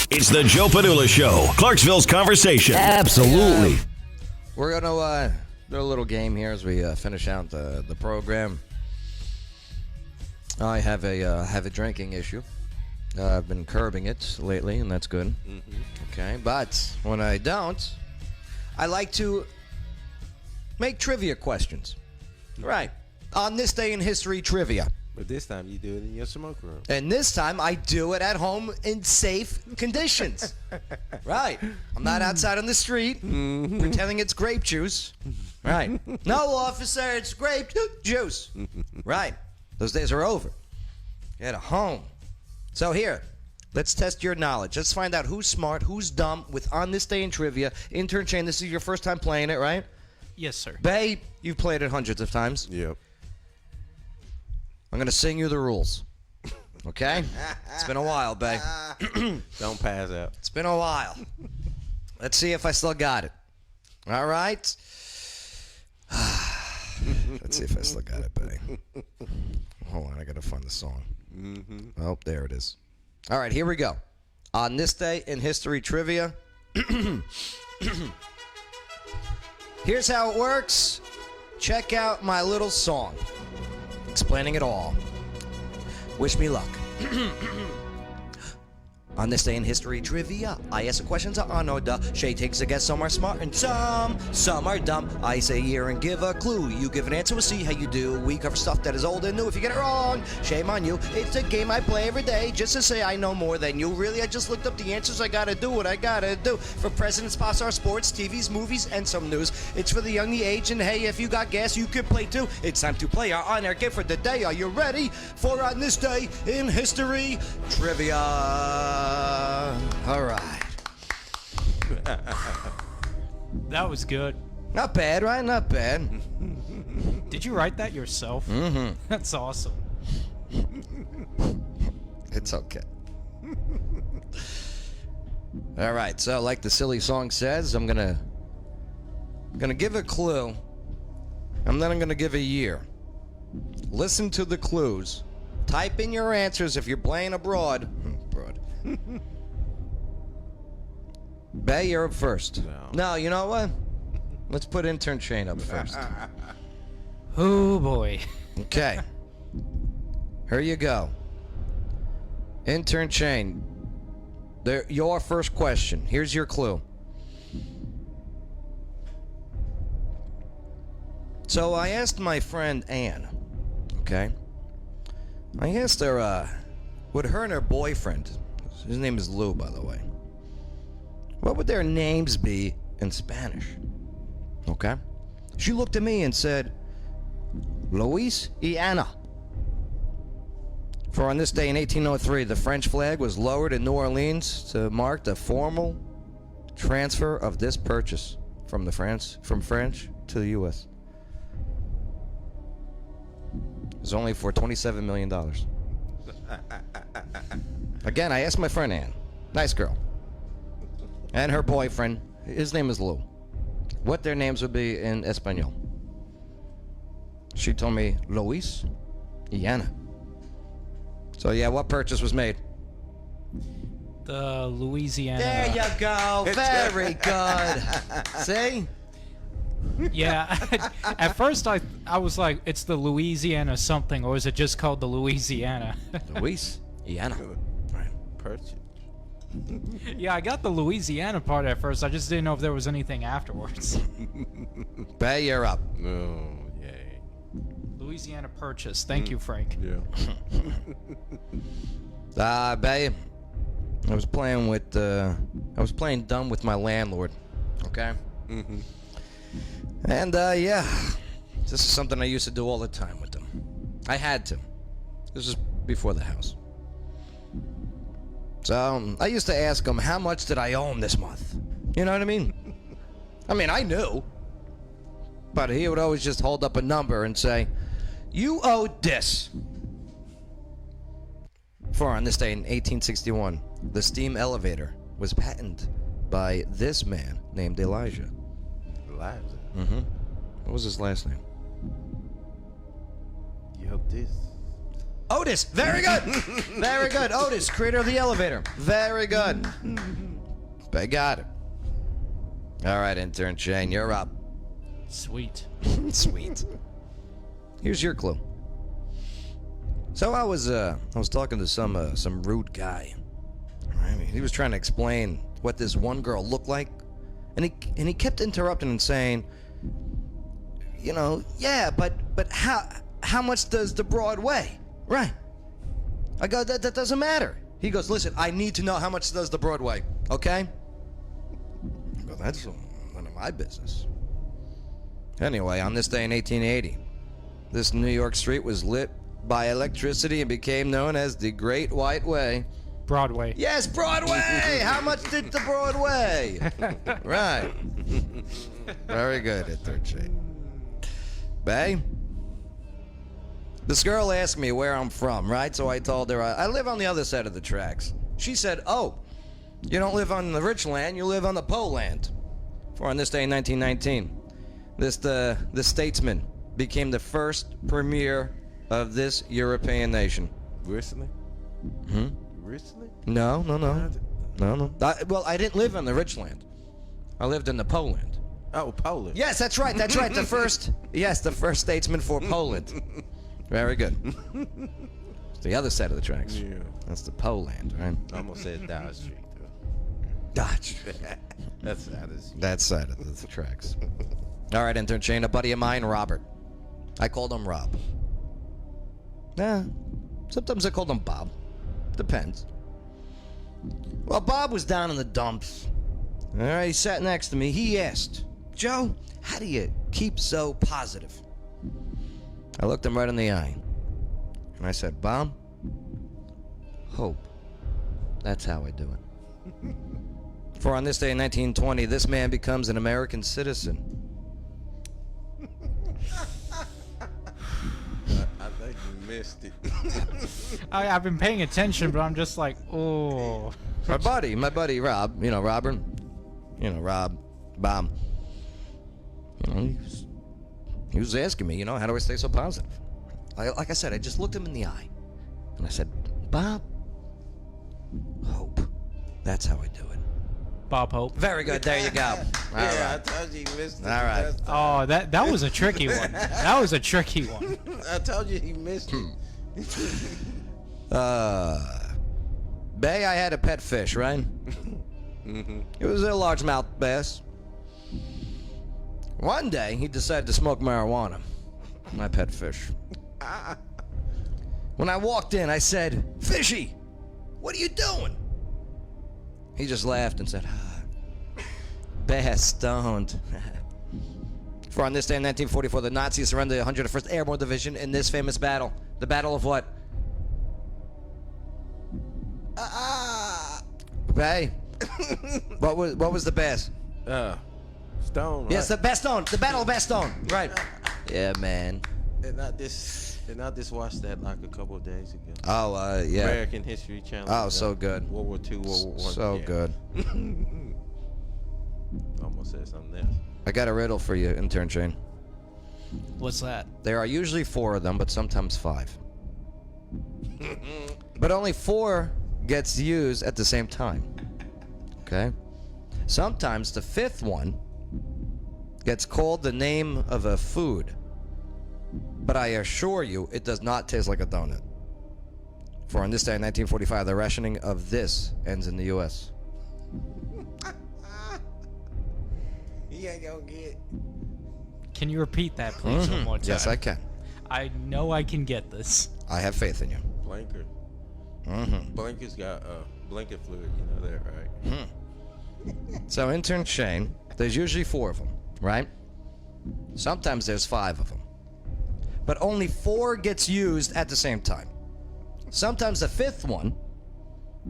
It's the Joe Padula Show, Clarksville's conversation. Absolutely. We're going to do a little game here as we finish out the program. I have a drinking issue. I've been curbing it lately, and that's good. Okay, but when I don't, I like to make trivia questions. Right. On this day in history trivia. But this time you do it in your smoke room. And this time I do it at home in safe conditions. Right. I'm not outside on the street pretending it's grape juice. Right. No, officer, it's grape juice. Right. Those days are over. At home. So here, let's test your knowledge. Let's find out who's smart, who's dumb with On This Day in Trivia. Intern Shane, this is your first time playing it, right? Yes, sir. Bay, you've played it hundreds of times. Yep. I'm going to sing you the rules. Okay? It's been a while, Bay. Don't pass out. It's been a while. Let's see if I still got it. All right? Let's see if I still got it, Bay. Hold on, I got to find the song. Oh, there it is. All right, here we go. On this day in history trivia. Here's how it works. Check out my little song explaining it all. Wish me luck. On this day in history trivia, I ask a question to Anoda. Shay takes a guess. Some are smart and some are dumb. I say here and give a clue. You give an answer, we'll see how you do. We cover stuff that is old and new. If you get it wrong, shame on you. It's a game I play every day just to say I know more than you. Really, I just looked up the answers. I gotta do what I gotta do. For presidents, past our sports, TVs, movies, and some news. It's for the young, the age, and hey, if you got gas, you can play too. It's time to play our on-air game for the day. Are you ready for On This Day in History Trivia? All right. That was good. Not bad, right? Not bad. Did you write that yourself? Mm-hmm. That's awesome. It's okay. All right. So, like the silly song says, I'm gonna give a clue, and then I'm gonna give a year. Listen to the clues. Type in your answers if you're playing abroad. Bay, you're up first. No, you know what? Let's put intern Shane up first. Oh boy. Okay. Here you go. Intern Shane. Your first question. Here's your clue. So I asked my friend Ann. Okay. I asked her, would her and her boyfriend, his name is Lou, by the way, what would their names be in Spanish? Okay. She looked at me and said, Luis y Ana. For on this day in 1803, the French flag was lowered in New Orleans to mark the formal transfer of this purchase from French to the U.S. It was only for $27 million. Again, I asked my friend Ann, nice girl, and her boyfriend, his name is Lou, what their names would be in Espanol. She told me Luis y Ana. So yeah, what purchase was made? The Louisiana. There you go. Very good. See? Yeah. At first I was like, it's the Louisiana something, or is it just called the Louisiana? Luis y Ana. Right. Purchase. Yeah, I got the Louisiana part at first. I just didn't know if there was anything afterwards. Bay, you're up. Oh, yay. Louisiana Purchase. Thank you, Frank. Yeah. Bay, I was playing dumb with my landlord. Okay? Mm-hmm. And, yeah, this is something I used to do all the time with them. I had to. This was before the house. So, I used to ask him, how much did I owe him this month? You know what I mean? I mean, I knew. But he would always just hold up a number and say, you owe this. For on this day in 1861, the steam elevator was patented by this man named Elijah. Elijah. Mm-hmm. What was his last name? You hope this. Otis. Very good. Very good. Otis, creator of the elevator. Very good. I got it. All right, intern Shane, you're up. Sweet. Sweet. Here's your clue. So I was talking to some rude guy. I mean, he was trying to explain what this one girl looked like, and he kept interrupting and saying, you know, yeah, but how much does the broad weigh? Right. I go, that doesn't matter. He goes, listen, I need to know how much does the broad weigh, okay? I go, that's none of my business. Anyway, on this day in 1880, this New York street was lit by electricity and became known as the Great White Way. Broadway. Yes, Broadway! How much did the Broadway? Right. Very good, intern Shane. Bay? This girl asked me where I'm from, right? So I told her I live on the other side of the tracks. She said, oh, you don't live on the rich land, you live on the Po land. For on this day in 1919, this statesman became the first premier of this European nation. Recently? Hmm? Recently? No. Well, I didn't live on the rich land. I lived in the Poland. Oh, Poland. Yes, that's right. The first statesman for Poland. Very good. It's the other side of the tracks. Yeah. That's the Poland, right? I almost said Dodge Street, though. Dodge. That's how this. That side of the tracks. All right, intern Shane, a buddy of mine, Robert. I called him Rob. Yeah, sometimes I called him Bob. Depends. Well, Bob was down in the dumps. All right, he sat next to me. He asked, Joe, how do you keep so positive? I looked him right in the eye. And I said, Bob, hope. That's how I do it. For on this day in 1920, this man becomes an American citizen. I think you missed it. I've been paying attention, but I'm just like, oh. My buddy Rob, Robert, Rob, Bob. He was asking me, how do I stay so positive? Like I said, I just looked him in the eye, and I said, Bob, hope. That's how I do it. Bob Hope. Very good. There you go. All Yeah, right. I told you he missed it. All right. last time. Oh, that was a tricky one. That was a tricky one. I told you he missed it. Bay, I had a pet fish, right? It was a largemouth bass. One day, he decided to smoke marijuana. My pet fish. When I walked in, I said, Fishy, what are you doing? He just laughed and said, bass stoned. For on this day in 1944, the Nazis surrendered the 101st Airborne Division in this famous battle. The Battle of what? Bay. What was the bass? Stone. Yes, right? the Bastogne. The Battle of Bastogne. Right. Yeah, man. And I just watched that like a couple of days ago. Oh, yeah. American History Channel. Oh, so good. World War II, World War I. So yeah. good. Almost said something else. I got a riddle for you, intern Shane. What's that? There are usually 4 of them, but sometimes 5. But only 4 gets used at the same time. Okay? Sometimes the 5th one gets called the name of a food. But I assure you, it does not taste like a donut. For on this day in 1945, the rationing of this ends in the U.S. He ain't gonna get. Can you repeat that, please, one more time? Yes, I can. I know I can get this. I have faith in you. Blanker. Blanker's got blanket fluid. You know that, right? So, intern Shane, there's usually 4 of them, right? Sometimes there's 5 of them. But only 4 gets used at the same time. Sometimes the 5th one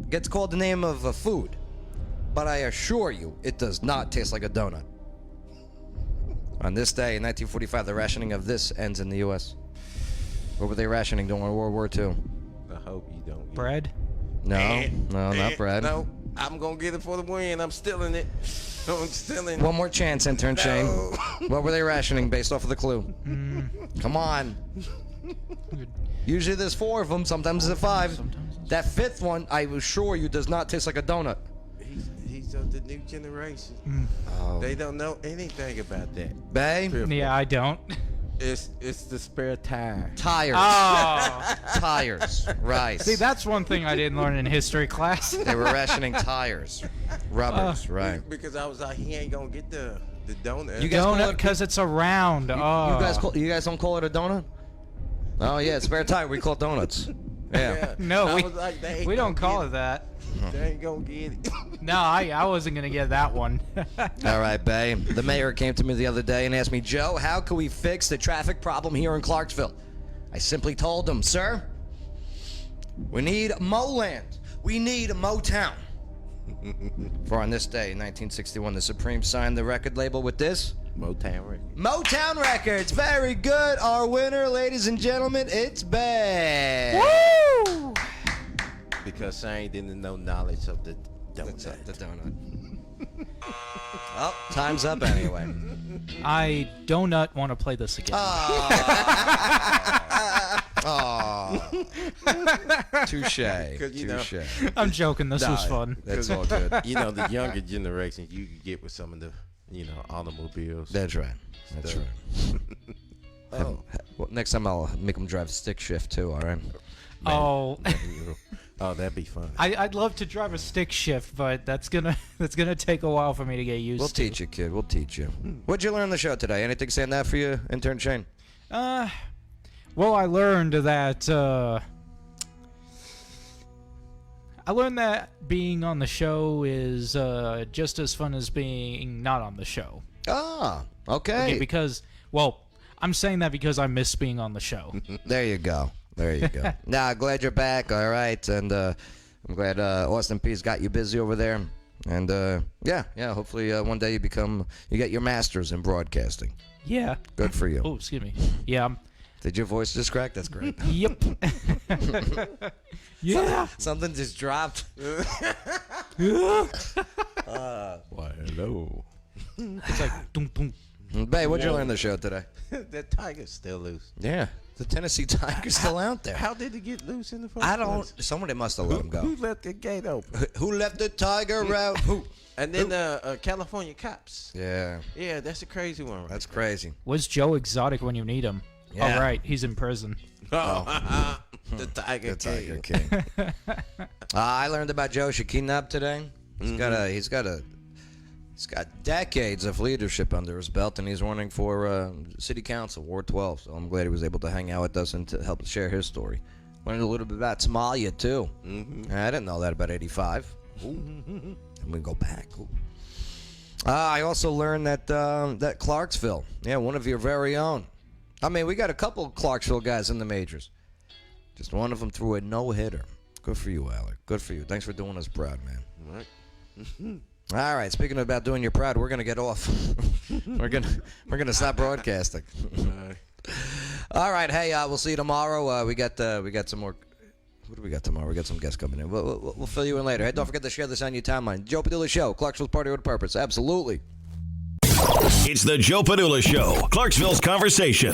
gets called the name of a food. But I assure you, it does not taste like a donut. On this day in 1945, the rationing of this ends in the U.S. What were they rationing during World War II? I hope you don't get Bread? No, not bread. No, I'm gonna get it for the win. I'm stealing it. I'm stealing. One more chance, intern Shane. No. What were they rationing based off of the clue? Come on. Usually there's 4 of them. Sometimes there's 5. That 5th one, I assure you, does not taste like a donut. He's of the new generation. Oh. They don't know anything about that. Bay? Yeah, I don't. It's the spare tire. Tires. Oh. Tires. Right. See, that's one thing I didn't learn in history class. They were rationing tires. Rubbers, right. Because I was like, he ain't gonna get the donut. You guys call Donut it- because it's a round. Oh. You guys don't call it a donut? Oh yeah, spare tire. We call it donuts. Yeah. No, I we, was like, they ain't we don't gonna call get it that. They ain't gonna get it. No, I wasn't going to get that one. All right, Bay. The mayor came to me the other day and asked me, Joe, how can we fix the traffic problem here in Clarksville? I simply told him, sir, we need Moland. We need Motown. For on this day in 1961, the Supreme signed the record label with this. Motown record. Motown Records. Very good. Our winner, ladies and gentlemen, it's Bay. Woo! Because I didn't know knowledge of the donut. The donut. Well, time's up anyway. I do not want to play this again. Touche. you know- Touche. I'm joking. This was fun. That's all good. You know, the younger generation, you can get with some of the, automobiles. That's right. That's right. Well, next time I'll make them drive stick shift too. All right. Oh, Oh, that'd be fun. I'd love to drive a stick shift, but that's gonna take a while for me to get used We'll to. teach you, kid. We'll teach you. What'd you learn on the show today? Anything stand out for you, intern Shane? Well, I learned that being on the show is just as fun as being not on the show. Ah, okay. Because, well, I'm saying that because I miss being on the show. There you go. There you go. Nah, glad you're back. All right, and I'm glad Austin P's got you busy over there. And yeah. Hopefully one day you get your master's in broadcasting. Yeah. Good for you. Oh, excuse me. Yeah. Did your voice just crack? That's great. Yep. Yeah. Something just dropped. Why, hello. It's like dum dum. Babe, what'd you learn on the show today? That tiger's still loose. Yeah, the Tennessee Tiger's still out there. How did it get loose in the first I place? don't. Somebody must have let him go. Who left the gate open? Who left the tiger out? Who? And then California cops. Yeah, Yeah, that's a crazy one. Right? that's crazy. Was Joe exotic when you need him? Yeah. All right, he's in prison. Oh. The Tiger The Tiger King. King. I learned about Joe Shekinab today. He's got decades of leadership under his belt, and he's running for city council, Ward 12. So I'm glad he was able to hang out with us and to help share his story. Learned a little bit about Somalia too. I didn't know that about 85. And we go back. Ooh. I also learned that Clarksville, one of your very own. I mean, we got a couple of Clarksville guys in the majors. Just one of them threw a no-hitter. Good for you, Alec. Good for you. Thanks for doing us proud, man. Right. All right. Speaking about doing you proud, we're gonna get off. we're gonna stop broadcasting. All right. Hey, we'll see you tomorrow. We got some more. What do we got tomorrow? We got some guests coming in. We'll fill you in later. Hey, don't forget to share this on your timeline. Joe Padula Show, Clarksville's Party with a Purpose. Absolutely. It's the Joe Padula Show, Clarksville's Conversation.